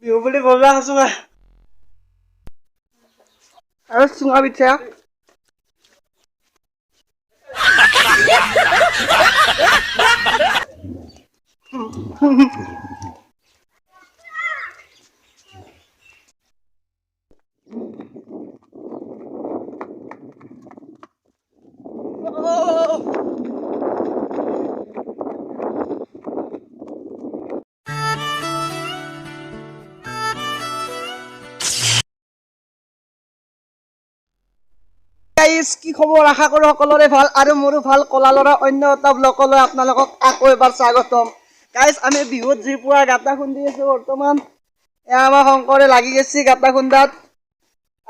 বিহু বুলি বজা আছো আৰু চুঙা পিঠা গাইস কি খবৰ আশা কৰো সকলোৰে ভাল আৰু মোৰো ভাল কলা লৰা অন্য এটা ব্লগলৈ আপোনালোকক আকৌ এবাৰ স্বাগতম গাইস আমি বিহুত যি পুৱা গাটা খুন্দি আছো বৰ্তমান আমাৰ শংকৰে লাগি গৈছে গাটা খুন্দাত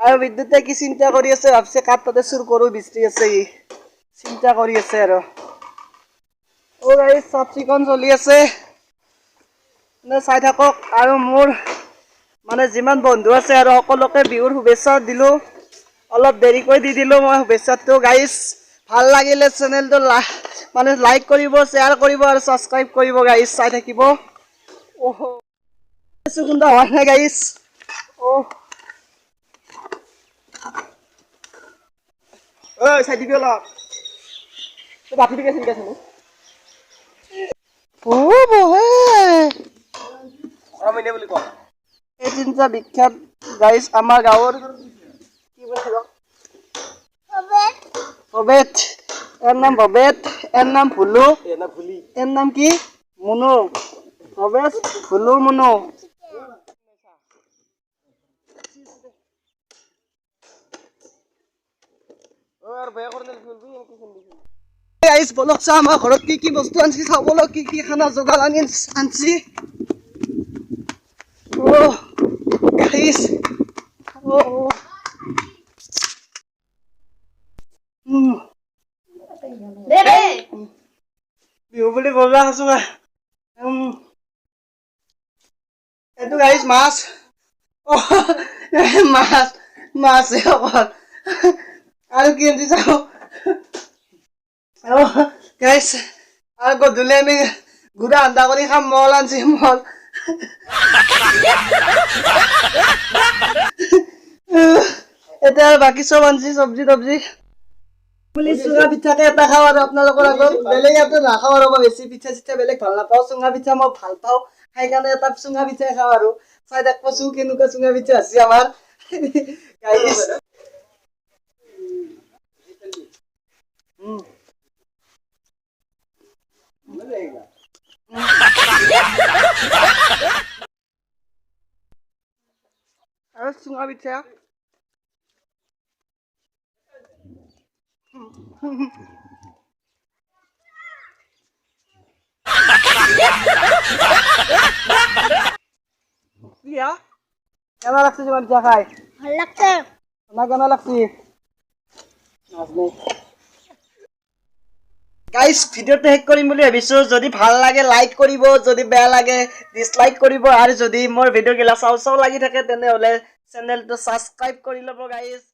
আৰু বিদ্যুতে কি চিন্তা কৰি আছে ভাবছে কাট তাতে চুৰ কৰো বিচৰি আছে ই চিন্তা কৰি আছে আৰু ও গাইস চাফ চিকুণ চলি আছে নে চাই থাকক আৰু মোৰ মানে যিমান বন্ধু আছে আৰু সকলোকে বিহুৰ শুভেচ্ছা দিলো অলপ দেৰিকৈ দি দিলো মই শুভেচ্ছাটো গাইস ভাল লাগিলে চেনেলটো মানে লাইক কৰিব শ্বেয়াৰ কৰিব আৰু সাবস্ক্ৰাইব কৰিব গাইস চাই থাকিব ওহ সুগন্ধ হয় না গাইস ওহ ওই চাই দিবি অলপ তো বাকি দিকে চিন্তা শুনো ও বহে অমিনে বুলি কয় এই তিনটা বিখ্যাত গাইস আমাৰ গাঁৱৰ Bobet, naam Bobet, naam Bulu, naam ki Muno, Bobet, Bulu Muno. Guys, bolok sama ঘৰত কি কি বস্তু আনছি চাবলৈ কি কি খানা যোগাৰ আনছি oh guys oh বিহু বুলি বজা আছো এইটো গাইছ মাছ মাছ মাছে অকল আৰু কি আনছি চাও গাইছ আৰু গধূলি আমি গুড়া আন্দা কৰি খাম মল আনছি মল এটা বাকি সব আনছি সবজি টবজি বুলি চুঙা পিঠাকে এটা খাওঁ আৰু আপোনালোকৰ আগত বেলেগ এটা নাখাওঁ আৰু মই বেছি পিঠা চিঠা বেলেগ ভাল নাপাওঁ চুঙা পিঠা মই ভাল পাওঁ সেইকাৰণে এটা চুঙা পিঠাই খাওঁ আৰু চাই থাকব কেনেকুৱা চুঙা পিঠা আছে আমাৰ গাইছ আৰু চুঙা পিঠা Ya, কেমন লাগছে তোমার পিঠা খাই ভাল লাগছে না কেমন লাগছে গাইস ভিডিওটো শেষ কৰিম বুলি ভাবিছো যদি ভাল লাগে লাইক কৰিব যদি বেয়া লাগে ডিসলাইক কৰিব আৰু যদি মোৰ ভিডিও গিলা চাও লাগি থাকে তেনে হলে চেনেলটো সাবস্ক্ৰাইব কৰি লব গাইস